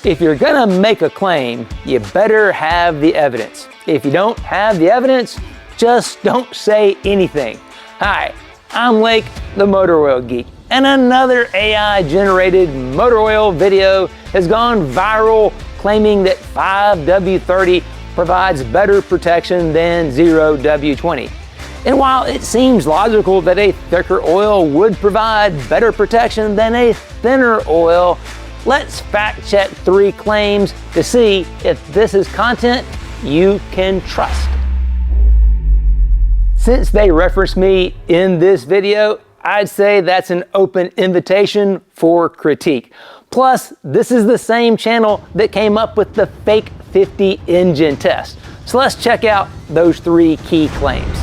If you're gonna make a claim, you better have the evidence. If you don't have the evidence, just don't say anything. Hi, I'm Lake, the Motor Oil Geek, and another AI-generated motor oil video has gone viral claiming that 5W-30 provides better protection than 0W-20. And while it seems logical that a thicker oil would provide better protection than a thinner oil, let's fact check 3 claims to see if this is content you can trust. Since they reference me in this video, I'd say that's an open invitation for critique. Plus, this is the same channel that came up with the fake 50 engine test. So let's check out those 3 key claims.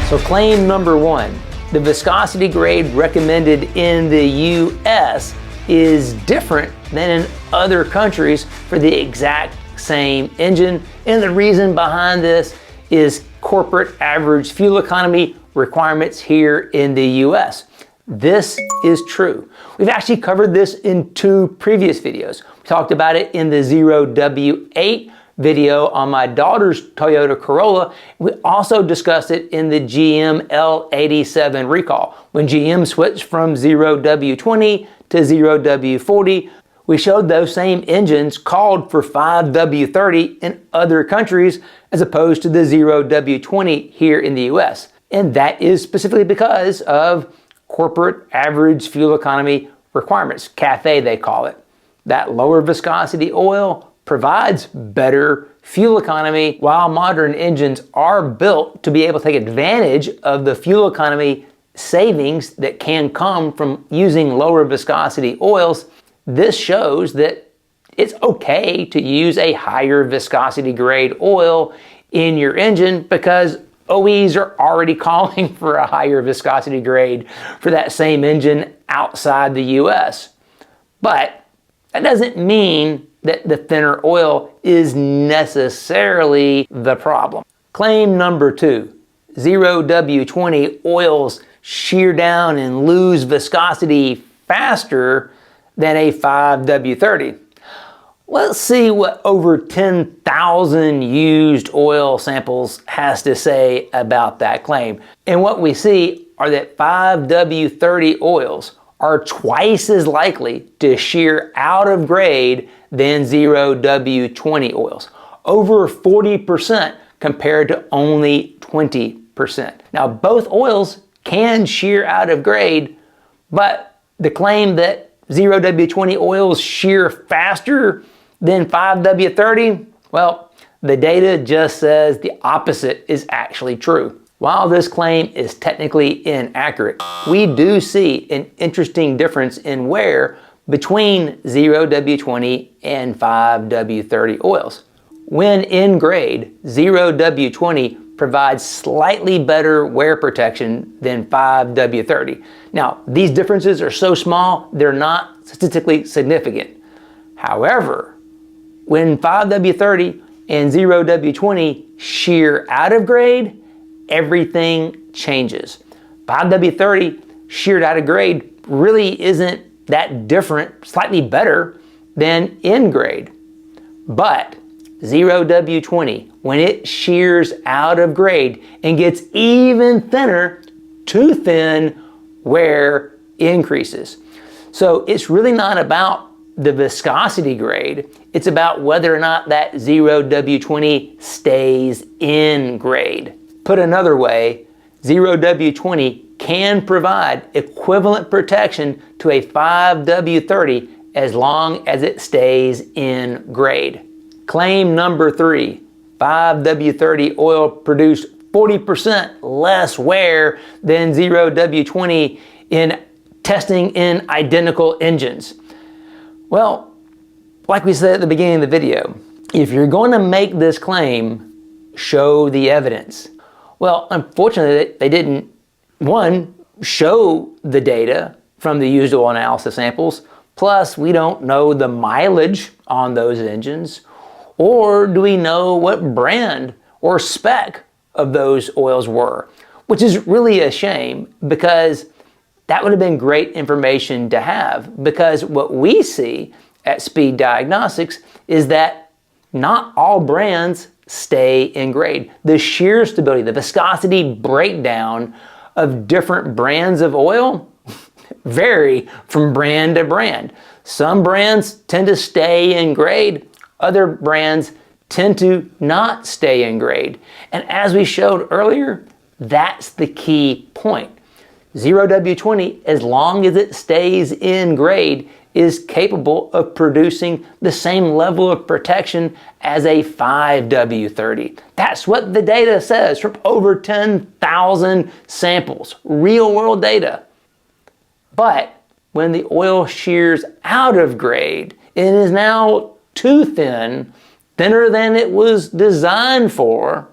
So claim number 1, the viscosity grade recommended in the US is different than in other countries for the exact same engine. And the reason behind this is corporate average fuel economy requirements here in the US. This is true. We've actually covered this in 2 previous videos. We talked about it in the 0W-8 video on my daughter's Toyota Corolla. We also discussed it in the GM L87 recall. When GM switched from 0W-20 to 0W-40, we showed those same engines called for 5W-30 in other countries as opposed to the 0W-20 here in the US. And that is specifically because of corporate average fuel economy requirements, CAFE they call it. That lower viscosity oil provides better fuel economy, while modern engines are built to be able to take advantage of the fuel economy savings that can come from using lower viscosity oils. This shows that it's okay to use a higher viscosity grade oil in your engine because OEs are already calling for a higher viscosity grade for that same engine outside the US. But that doesn't mean that the thinner oil is necessarily the problem. Claim number 2, 0W-20 oils shear down and lose viscosity faster than a 5W-30. Let's see what over 10,000 used oil samples has to say about that claim. And what we see are that 5W-30 oils are twice as likely to shear out of grade than 0W-20 oils. Over 40% compared to only 20%. Now both oils can shear out of grade, but the claim that 0W-20 oils shear faster than 5W-30, well, the data just says the opposite is actually true. While this claim is technically inaccurate, we do see an interesting difference in wear between 0W-20 and 5W-30 oils. When in grade, 0W-20 provides slightly better wear protection than 5W-30. Now, these differences are so small, they're not statistically significant. However, when 5W-30 and 0W-20 shear out of grade, everything changes. 5W-30 sheared out of grade really isn't that different, slightly better than in grade. But 0W-20, when it shears out of grade and gets even thinner, too thin, wear increases. So it's really not about the viscosity grade, it's about whether or not that 0W-20 stays in grade. Put another way, 0W-20 can provide equivalent protection to a 5W-30 as long as it stays in grade. Claim number 3, 5W-30 oil produced 40% less wear than 0W-20 in testing in identical engines. Well, like we said at the beginning of the video, if you're going to make this claim, show the evidence. Well, unfortunately, they didn't, 1, show the data from the used oil analysis samples, plus we don't know the mileage on those engines, or do we know what brand or spec of those oils were, which is really a shame because That would have been great information to have, because what we see at Speed Diagnostics is that not all brands stay in grade. The shear stability, the viscosity breakdown of different brands of oil vary from brand to brand. Some brands tend to stay in grade, other brands tend to not stay in grade. And as we showed earlier, that's the key point. 0W-20, as long as it stays in grade, is capable of producing the same level of protection as a 5W-30. That's what the data says from over 10,000 samples, real world data. But when the oil shears out of grade, it is now too thin, thinner than it was designed for.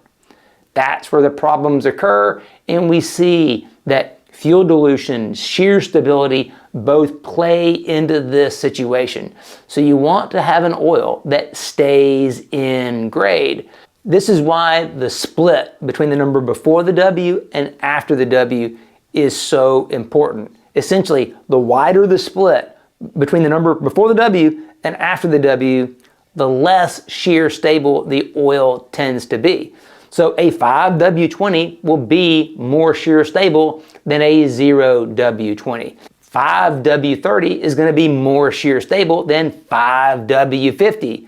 That's where the problems occur, and we see that fuel dilution, shear stability, both play into this situation. So you want to have an oil that stays in grade. This is why the split between the number before the W and after the W is so important. Essentially, the wider the split between the number before the W and after the W, the less shear stable the oil tends to be. So a 5W-20 will be more shear stable than a 0W-20. 5W-30 is going to be more shear stable than 5W-50.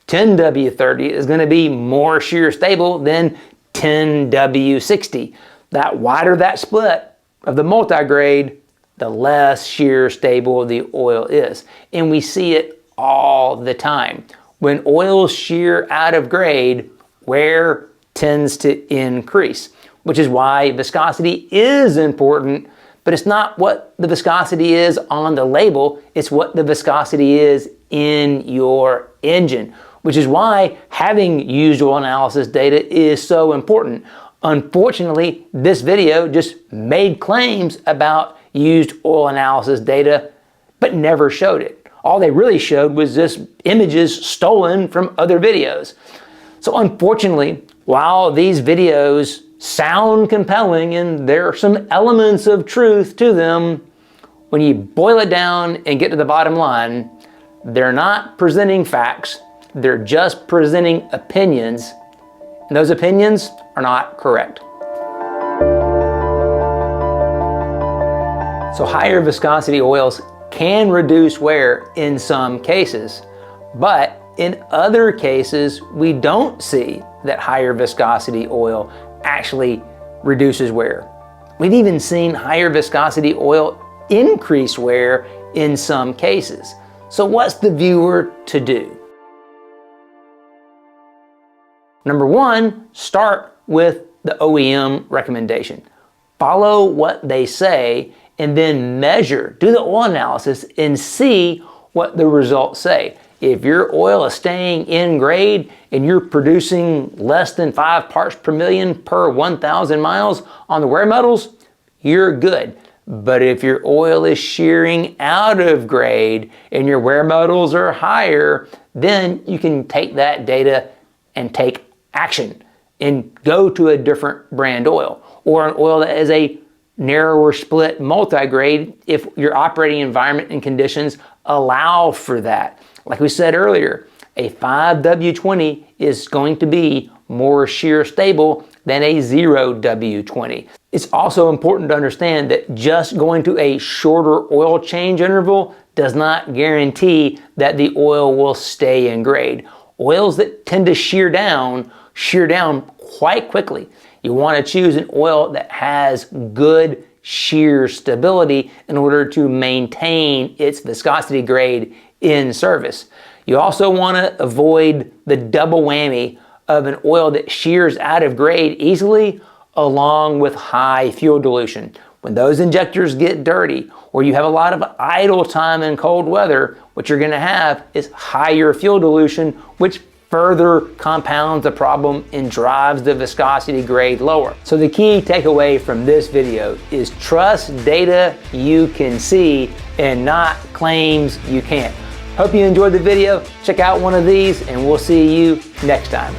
10W-30 is going to be more shear stable than 10W-60. That wider that split of the multigrade, the less shear stable the oil is. And we see it all the time. When oils shear out of grade, wear tends to increase, which is why viscosity is important, but it's not what the viscosity is on the label, it's what the viscosity is in your engine, which is why having used oil analysis data is so important. Unfortunately, this video just made claims about used oil analysis data, but never showed it. All they really showed was just images stolen from other videos. So unfortunately, while these videos sound compelling and there are some elements of truth to them, when you boil it down and get to the bottom line, they're not presenting facts, they're just presenting opinions, and those opinions are not correct. So higher viscosity oils can reduce wear in some cases, but in other cases, we don't see that higher viscosity oil actually reduces wear. We've even seen higher viscosity oil increase wear in some cases. So what's the viewer to do? Number one, start with the OEM recommendation. Follow what they say and then measure, do the oil analysis and see what the results say. If your oil is staying in grade and you're producing less than 5 parts per million per 1,000 miles on the wear metals, you're good. But if your oil is shearing out of grade and your wear metals are higher, then you can take that data and take action and go to a different brand oil, or an oil that is a narrower split multi-grade if your operating environment and conditions allow for that. Like we said earlier, a 5W-20 is going to be more shear stable than a 0W-20. It's also important to understand that just going to a shorter oil change interval does not guarantee that the oil will stay in grade. Oils that tend to shear down quite quickly. You want to choose an oil that has good shear stability in order to maintain its viscosity grade in service. You also want to avoid the double whammy of an oil that shears out of grade easily along with high fuel dilution. When those injectors get dirty or you have a lot of idle time in cold weather, what you're going to have is higher fuel dilution, which further compounds the problem and drives the viscosity grade lower. So the key takeaway from this video is trust data you can see and not claims you can't. Hope you enjoyed the video. Check out one of these and we'll see you next time.